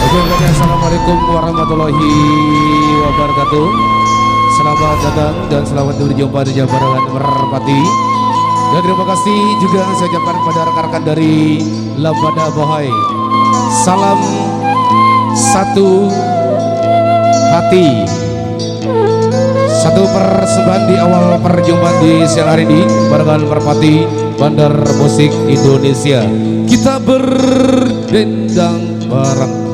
Assalamualaikum warahmatullahi wabarakatuh. Selamat datang dan selamat berjumpa di Jabarangan Merpati. Dan terima kasih juga saya ucapkan kepada rekan-rekan dari Lambada Bohai. Salam satu hati. Satu persembahan di awal perjumpaan di siang hari ini Barangan Merpati, Bandar Musik Indonesia. Kita berdendang bareng.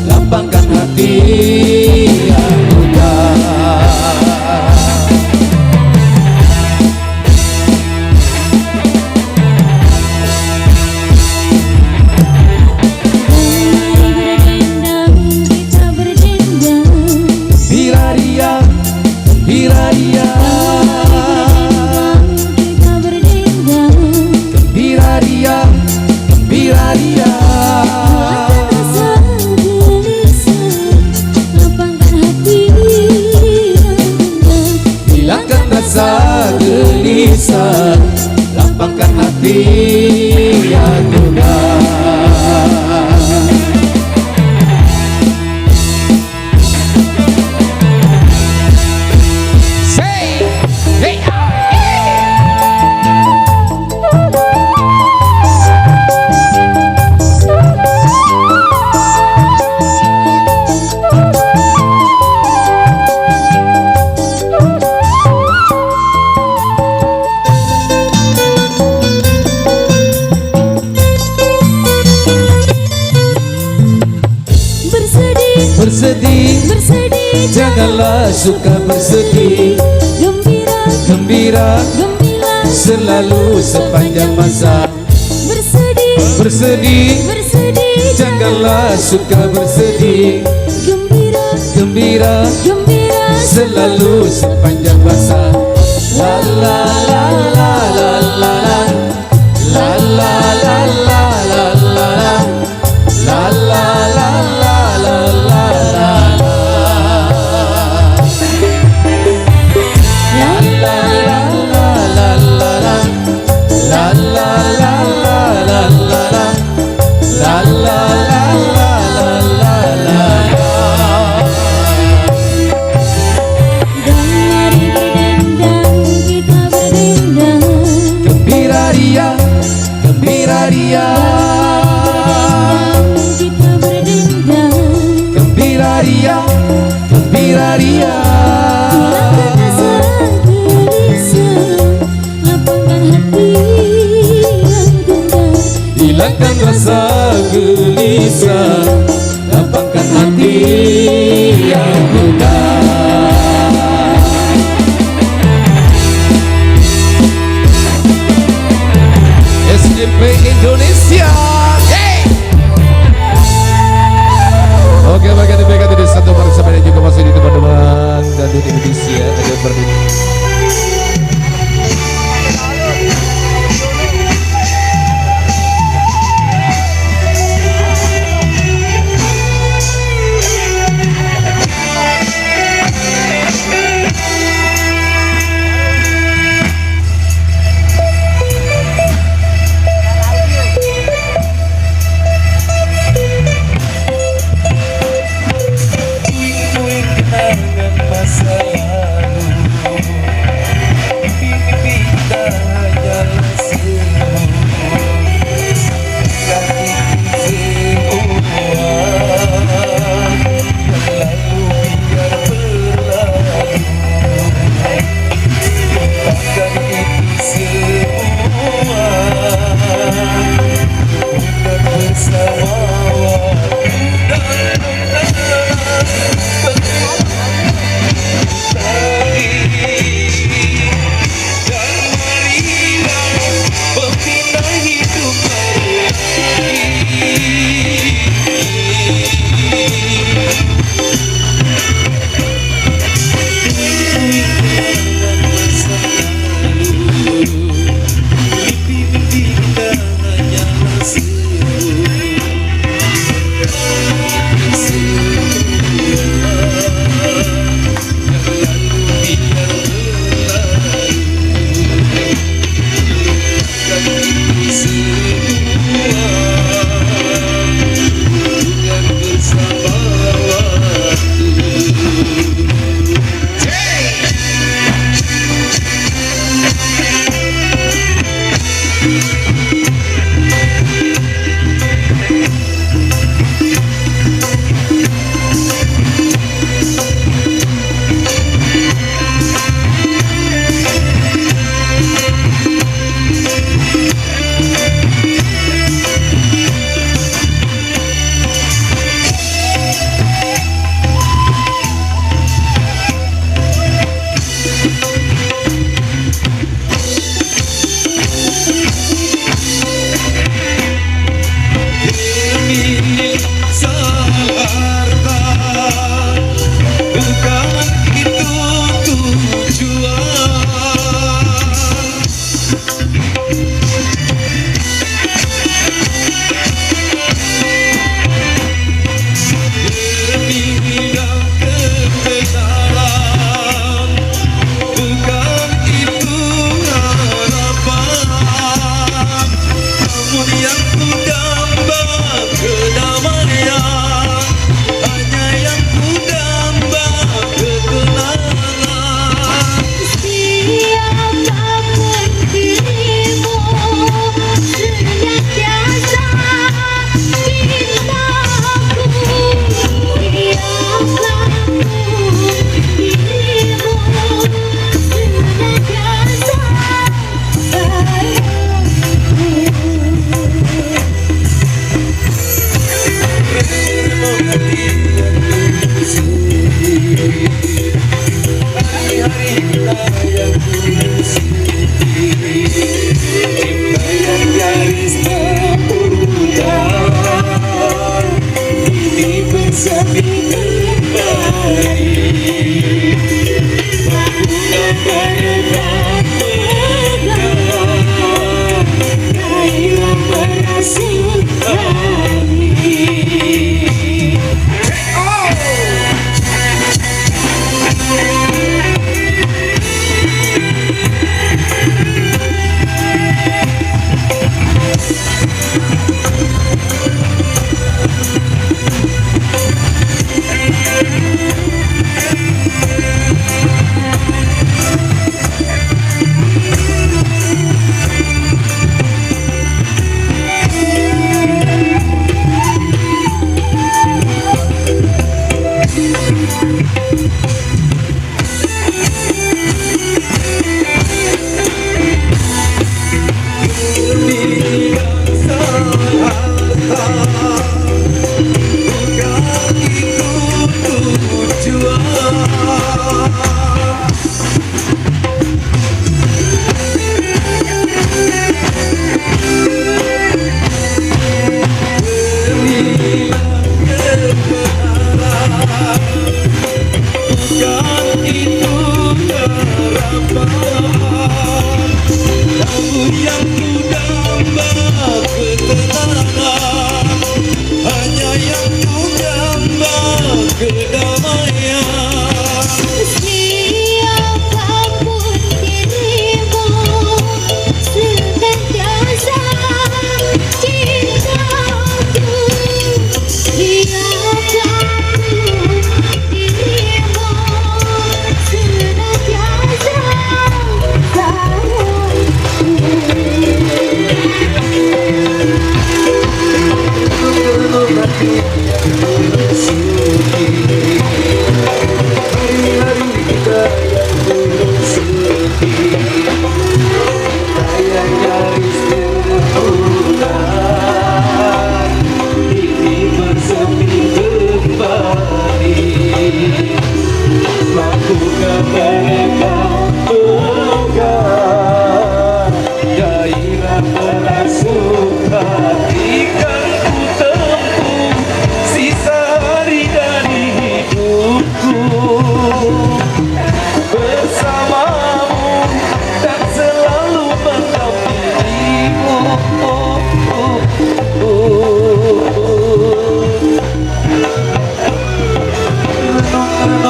Lapangkan hati yang muda. Gelisah, lapangkan hati yang muda. Bersedih, bersedih, janganlah suka bersedih. Gembira, gembira, gembira, selalu sepanjang masa. Bersedih, bersedih, bersedih, janganlah suka bersedih. Gembira, gembira, gembira, selalu sepanjang masa. La la la la la la la la la la la la la la la hilangkan rasa gelisah, lapangkan hati yang muda. SDP Indonesia. Hey! Oke, bagian diberikan dari satu bersama dan juga masih di teman-teman dan di Indonesia ada berdiri.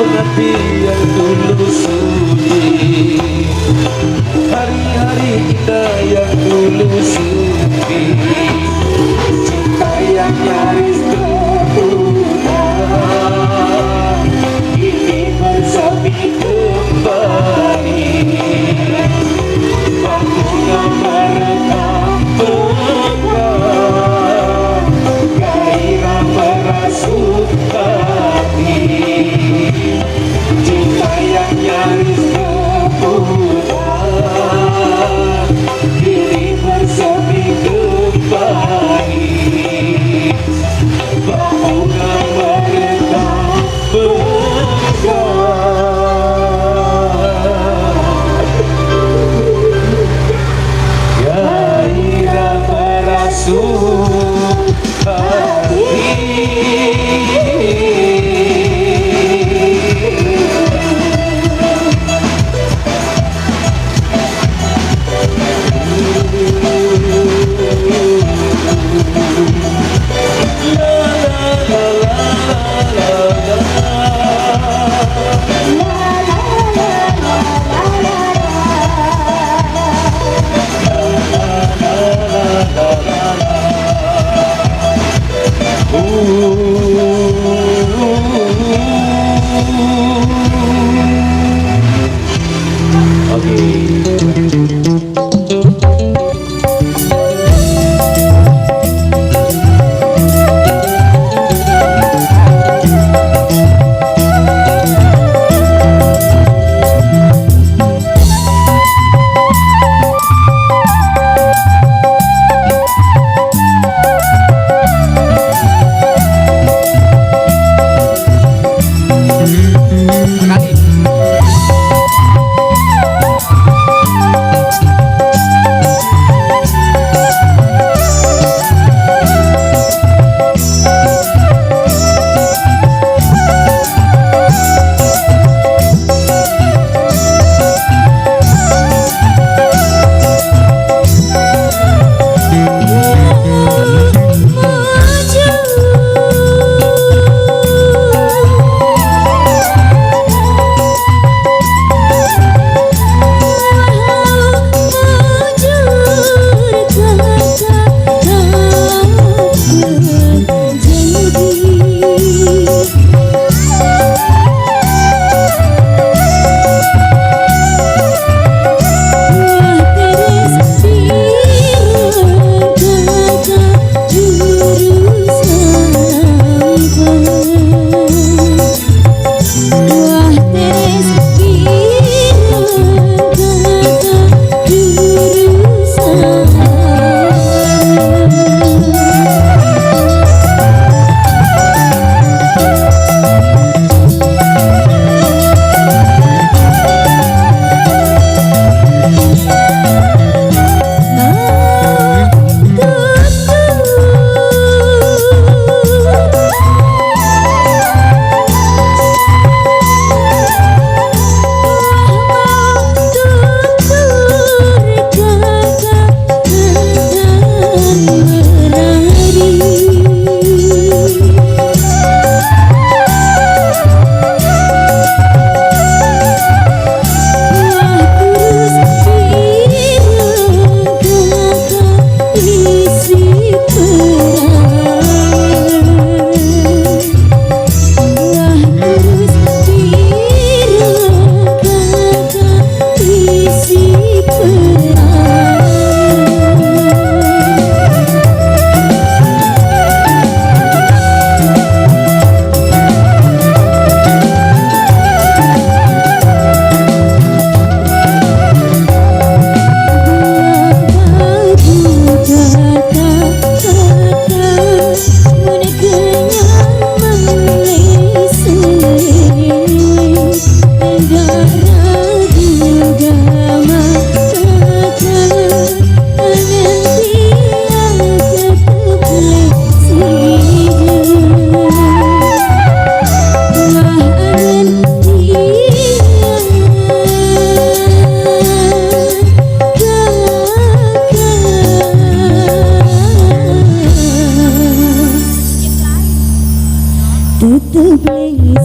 Hati yang tulus suci, hari-hari indah yang tulus suci, cinta yang nyaris tertunda, ini bersemi kembali. Waktunya merekam pegang, gairah merasuk hati. Cinta yang nyaris terpudar, kini bersemi kembali. Bunga merekam pegang, gairah merasuk hati. to please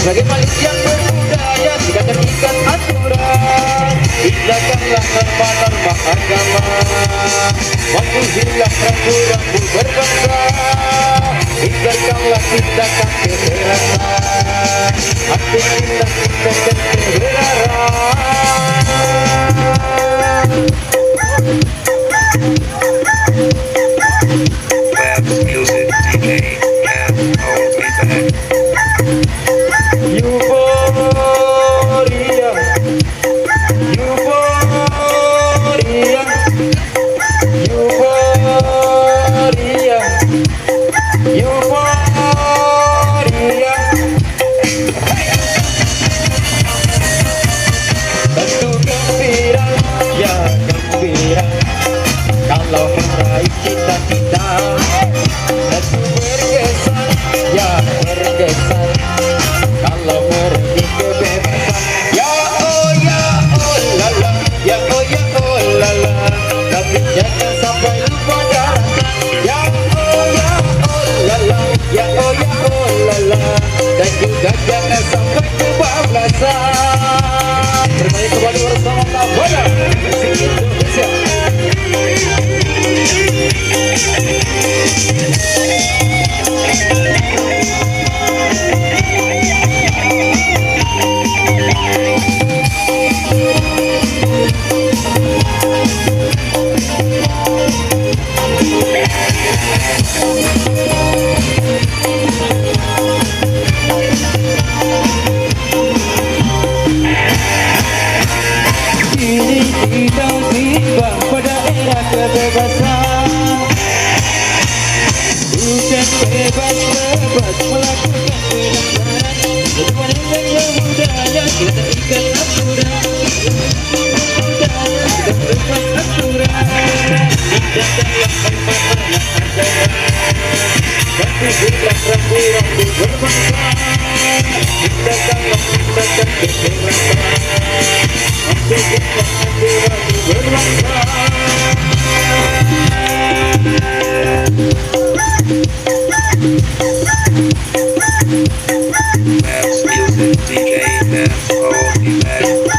sebagai balik yang berbudaya tidak terikat aturan. Indahkanlah norma-norma agama, waktuhilah rambu-rambu berbangsa. Hindarkanlah tindakan kekerasan, aktivitas tindakan Labs Music DJ and hold me back. Euforia, euforia, euforia, euforia. Tentu gembira, ya gembira, kalau meraih cita-cita. Tentu berkesan, ya berkesan, kalau meraih kebebasan. Ya oh lala, ya oh lala, tapi jangan sampai lupa daratan. Ya oh lala, ya oh lala, dan juga jangan sampai kebablasan. Bermain kembali bersama Kabola Musik Indonesia. Kini kita tiba pada era kebebasan. Bukan bebas melakukan pelanggaran. Kedepan yang budaya kita terikat aturan. Budaya kita bebas aturan. Tidak dalam permainan agama. Waktuhilah rambu-rambu berbangsa. Tidak dalam tindakan kekerasan. Waktuhilah rambu-rambu berbangsa. Labs Music DJ and hold me back.